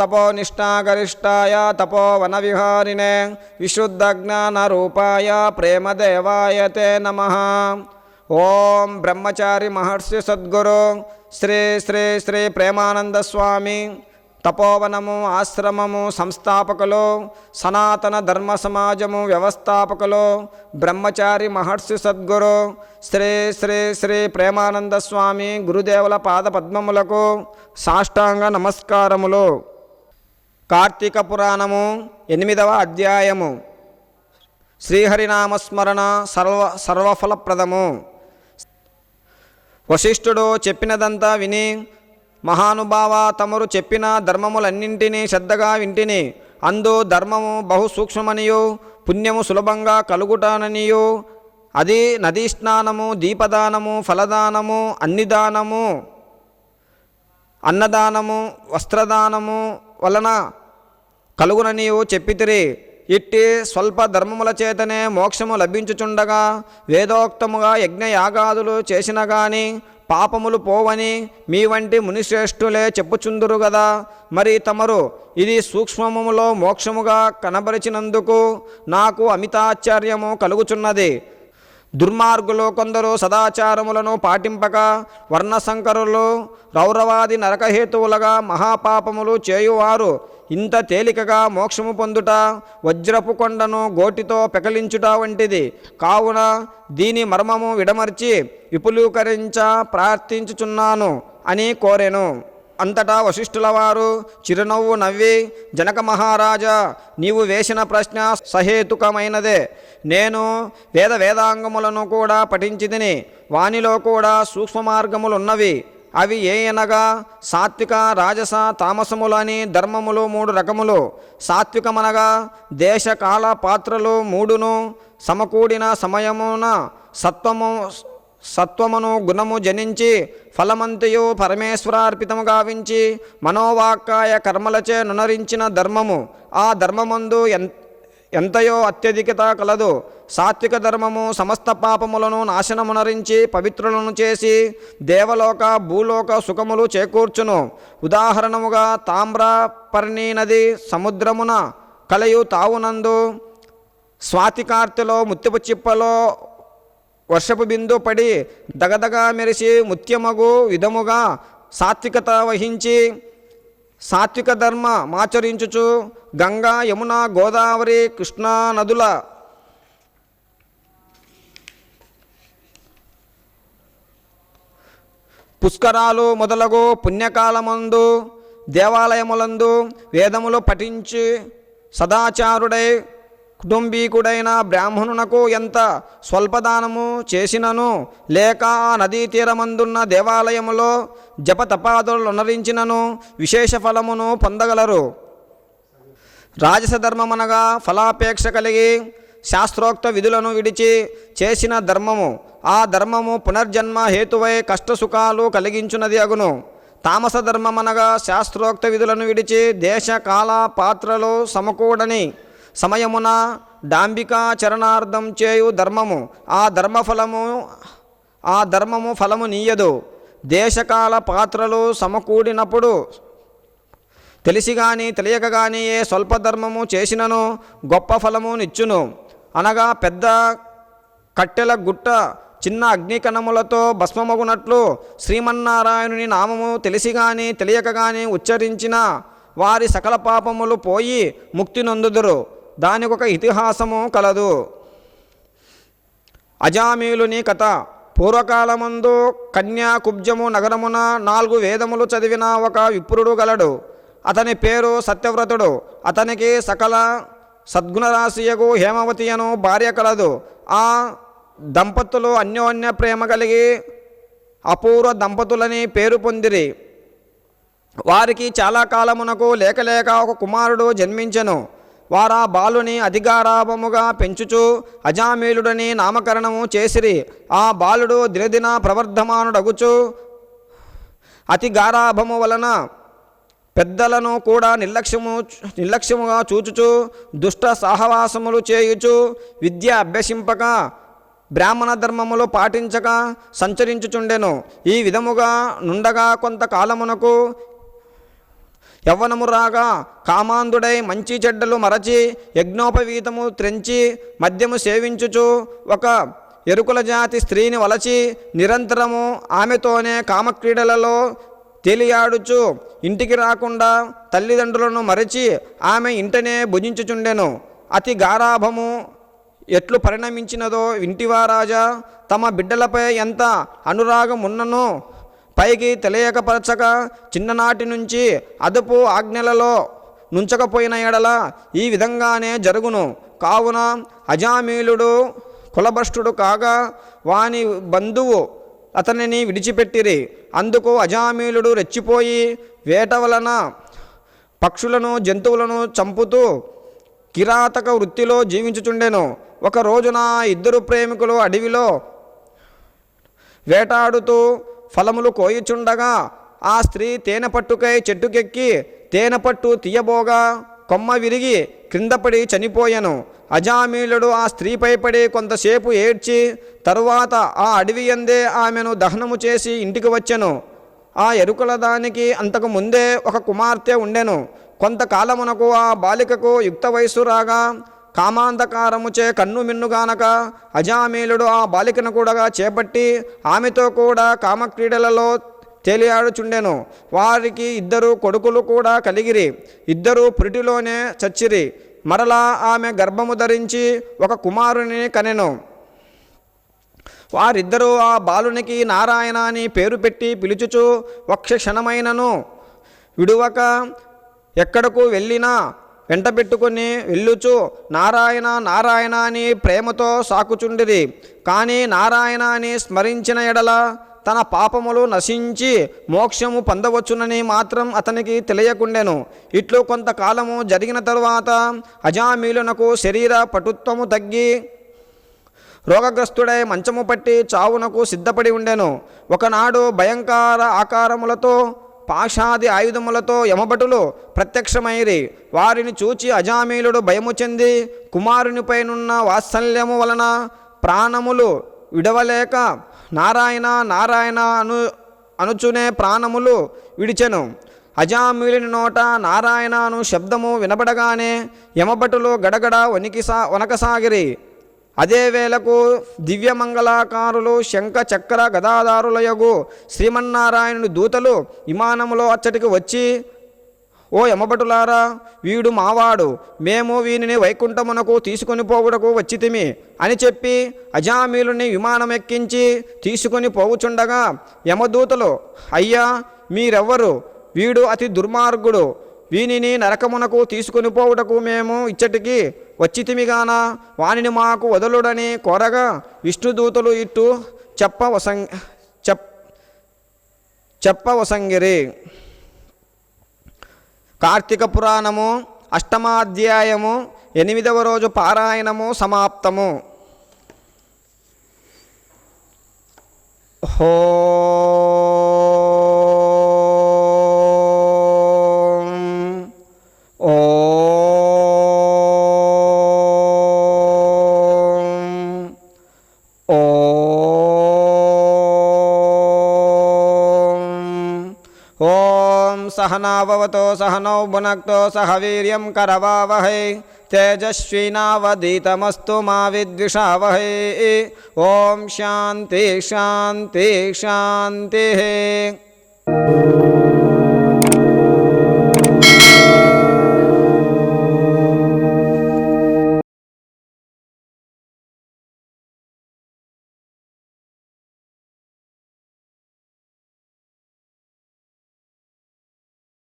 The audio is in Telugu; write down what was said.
తపోనిష్టాగరిష్టాయ తపోవనవిహారిణే విశుద్ధజ్ఞానరూపాయ ప్రేమదేవాయ తే నమః. ఓం బ్రహ్మచారి మహర్షి సద్గురు శ్రీ శ్రీ శ్రీ ప్రేమానంద స్వామి తపోవనము ఆశ్రమము సంస్థాపకులు, సనాతన ధర్మ సమాజము వ్యవస్థాపకులు బ్రహ్మచారి మహర్షి సద్గురు శ్రీ శ్రీ శ్రీ ప్రేమానంద స్వామి గురుదేవుల పాద పద్మములకు సాష్టాంగ నమస్కారములు. కార్తీక పురాణము 8వ అధ్యాయము. శ్రీహరినామస్మరణ సర్వఫలప్రదము. వశిష్ఠుడు చెప్పినదంతా విని, మహానుభావ, తమరు చెప్పిన ధర్మములన్నింటినీ శ్రద్ధగా వింటిని. అందు ధర్మము బహు సూక్ష్మమనియు పుణ్యము సులభంగా కలుగుటాననియు, అది నదీ స్నానము, దీపదానము, ఫలదానము, అన్నిదానము, అన్నదానము, వస్త్రదానము వలన కలుగుననియు చెప్పితిరి. ఇట్టి స్వల్ప ధర్మముల చేతనే మోక్షము లభించుచుండగా వేదోక్తముగా యజ్ఞయాగాదులు చేసిన గాని పాపములు పోవని మీ వంటి మునిశ్రేష్ఠులే చెప్పుచుందురు గదా. మరి తమరు ఇది సూక్ష్మములో మోక్షముగా కనబరిచినందుకు నాకు అమితాశ్చర్యము కలుగుచున్నది. దుర్మార్గులు కొందరు సదాచారములను పాటింపక వర్ణశంకరులు రౌరవాది నరకహేతువులుగా మహాపాపములు చేయువారు ఇంత తేలికగా మోక్షము పొందుట వజ్రపు కొండను గోటితో పెకలించుట వంటిది. కావున దీని మర్మము విడమర్చి విపులీకరించ ప్రార్థించుచున్నాను అని కోరెను. అంతటా వశిష్ఠుల వారు చిరునవ్వు నవ్వి, జనక మహారాజా, నీవు వేసిన ప్రశ్న సహేతుకమైనదే. నేను వేదాంగములను కూడా పఠించితిని. వానిలో కూడా సూక్ష్మ మార్గములున్నవి. అవి ఏయనగా సాత్విక, రాజస, తామసములని ధర్మములు 3 రకములు. సాత్వికమనగా దేశ కాల పాత్రలు 3ను సమకూడిన సమయమున సత్వమును గుణము జనించి ఫలమంతయు పరమేశ్వరార్పితము గావించి మనోవాక్కాయ కర్మలచే నునరించిన ధర్మము. ఆ ధర్మమందు ఎంతయో అత్యధికత కలదు. సాత్విక ధర్మము సమస్త పాపములను నాశనమునరించి పవిత్రులను చేసి దేవలోక భూలోక సుఖములు చేకూర్చును. ఉదాహరణముగా తామ్రపర్ణి నది సముద్రమున కలయు తావునందు స్వాతికార్తెలో ముత్యపు చిప్పలో వర్షపు బిందు పడి దగదగా మెరిసి ముత్యమగు విధముగా సాత్వికత వహించి సాత్విక ధర్మ మాచరించుచు గంగా, యమున, గోదావరి, కృష్ణా నదుల పుష్కరాలు మొదలగు పుణ్యకాలమందు దేవాలయములందు వేదములు పఠించి సదాచారుడై కుటుంబీకుడైన బ్రాహ్మణునకు ఎంత స్వల్పదానము చేసినను, లేక నదీ తీరమందున్న దేవాలయములో జపతపాదులు నరించినను విశేష ఫలమును పొందగలరు. రాజసధర్మమనగా ఫలాపేక్ష కలిగి శాస్త్రోక్త విధులను విడిచి చేసిన ధర్మము. ఆ ధర్మము పునర్జన్మ హేతువై కష్టసుఖాలు కలిగించున్నది అగును. తామస ధర్మమనగా శాస్త్రోక్త విధులను విడిచి దేశ కాల పాత్రలు సమకూడని సమయమున డాంబికాచరణార్థం చేయు ధర్మము. ఆ ధర్మము ఫలము నీయదు. దేశకాల పాత్రలు సమకూడినప్పుడు తెలిసి కానీ తెలియక కానీ ఏ స్వల్పధర్మము చేసినను గొప్ప ఫలము నిచ్చును. అనగా పెద్ద కట్టెల గుట్ట చిన్న అగ్నికణములతో భస్మమగునట్లు శ్రీమన్నారాయణుని నామము తెలిసి కానీ తెలియక కానీ ఉచ్చరించిన వారి సకల పాపములు పోయి ముక్తి నొందుదురు. దానికొక ఇతిహాసము కలదు. అజామీలుని కథ. పూర్వకాలమందు కన్యాకుబ్జము నగరమున 4 వేదములు చదివిన ఒక విప్రుడు గలడు. అతని పేరు సత్యవ్రతుడు. అతనికి సకల సద్గుణరాశియకు హేమవతి అను భార్య కలదు. ఆ దంపతులు అన్యోన్య ప్రేమ కలిగి అపూర్వ దంపతులని పేరు పొందిరి. వారికి చాలా కాలమునకు లేక ఒక కుమారుడు జన్మించెను. వారా బాలుని అధిగారాభముగా పెంచుచు అజామీలుడని నామకరణము చేసిరి. ఆ బాలుడు దినదిన ప్రవర్ధమానుడగుచు అతి గారాభము వలన పెద్దలను కూడా నిర్లక్ష్యముగా చూచుచు దుష్ట సహవాసములు చేయుచు విద్య అభ్యసింపక బ్రాహ్మణ ధర్మములు పాటించక సంచరించుచుండెను. ఈ విధముగా నుండగా కొంతకాలమునకు యవ్వనము రాగా కామాంధుడై మంచి చెడ్డలు మరచి యజ్ఞోపవీతము త్రెంచి మద్యము సేవించుచు ఒక ఎరుకుల జాతి స్త్రీని వలచి నిరంతరము ఆమెతోనే కామక్రీడలలో తేలియాడుచు ఇంటికి రాకుండా తల్లిదండ్రులను మరచి ఆమె ఇంటనే భుజించుచుండెను. అతి గారాభము ఎట్లు పరిణమించినదో వింటివారాజా. తమ బిడ్డలపై ఎంత అనురాగమున్ననో పైకి తెలియకపరచక చిన్ననాటి నుంచి అదుపు ఆజ్ఞలలో నుంచకపోయిన ఎడల ఈ విధంగానే జరుగును. కావున అజామీలుడు కులభ్రష్టుడు కాగా వాని బంధువు అతనిని విడిచిపెట్టిరి. అందుకు అజామీలుడు రెచ్చిపోయి వేట వలన పక్షులను జంతువులను చంపుతూ కిరాతక వృత్తిలో జీవించుచుండెను. ఒక రోజున ఇద్దరు ప్రేమికులు అడవిలో వేటాడుతూ ఫలములు కోయిచుండగా ఆ స్త్రీ తేనెపట్టుకై చెట్టుకెక్కి తేనెపట్టు తీయబోగా కొమ్మ విరిగి క్రిందపడి చనిపోయెను. అజామీలుడు ఆ స్త్రీపై పడి కొంతసేపు ఏడ్చి తరువాత ఆ అడవి యందే ఆమెను దహనము చేసి ఇంటికి వచ్చెను. ఆ ఎరుకల దానికి అంతకు ముందే ఒక కుమార్తె ఉండెను. కొంతకాలమునకు ఆ బాలికకు యుక్త వయస్సు రాగా కామాంధకారముచే కన్ను మిన్నుగానక అజామీలుడు ఆ బాలికను కూడా చేపట్టి ఆమెతో కూడా కామక్రీడలలో తేలియాడుచుండెను. వారికి ఇద్దరు కొడుకులు కూడా కలిగిరి. ఇద్దరు పురిటిలోనే చచ్చిరి. మరలా ఆమె గర్భము ధరించి ఒక కుమారుని కనెను. వారిద్దరూ ఆ బాలునికి నారాయణ అని పేరు పెట్టి పిలుచుచు ఒక్క క్షణమైనను విడువక ఎక్కడకు వెళ్ళినా వెంటబెట్టుకుని వెళ్ళుచు నారాయణ నారాయణ అని ప్రేమతో సాకుచుండిరి. కానీ నారాయణ అని స్మరించిన ఎడల తన పాపములు నశించి మోక్షము పొందవచ్చునని మాత్రం అతనికి తెలియకుండెను. ఇట్లు కొంతకాలము జరిగిన తరువాత అజామీలునకు శరీర పటుత్వము తగ్గి రోగగ్రస్తుడై మంచము పట్టి చావునకు సిద్ధపడి ఉండెను. ఒకనాడు భయంకర ఆకారములతో పాశాది ఆయుధములతో యమభటులు ప్రత్యక్షమైరి. వారిని చూచి అజామీలుడు భయము చెంది కుమారునిపైనున్న వాత్సల్యము వలన ప్రాణములు విడవలేక నారాయణ నారాయణ అనుచునే ప్రాణములు విడిచెను. అజామీలుని నోట నారాయణ అను శబ్దము వినబడగానే యమభటులు గడగడ వనకసాగిరి. అదే వేళకు దివ్యమంగళాకారులు శంఖ చక్ర గదాదారులయగు శ్రీమన్నారాయణుని దూతలు విమానములో అచ్చటికి వచ్చి, ఓ యమభటులారా, వీడు మావాడు, మేము వీనిని వైకుంఠమునకు తీసుకొని పోవుటకు వచ్చితిమి అని చెప్పి అజామీలుని విమానం ఎక్కించి తీసుకొని పోవుచుండగా యమదూతలు, అయ్యా మీరెవ్వరు? వీడు అతి దుర్మార్గుడు, వీనిని నరకమునకు తీసుకొని పోవుటకు మేము ఇచ్చటికి వచ్చితిమిగాన వానిని మాకు వదలుడని కోరగా విష్ణుదూతలు ఇట్టు చెప్పవసంగిరి. కార్తీక పురాణము 8వ అధ్యాయము 8వ రోజు పారాయణము సమాప్తము. सहनाववतो सहनौ भुनक्तो सह वीर्यं करवावहै तेजस्विनावधीतमस्तु मा विद्विषावहै। ओम शांति शांति शांति।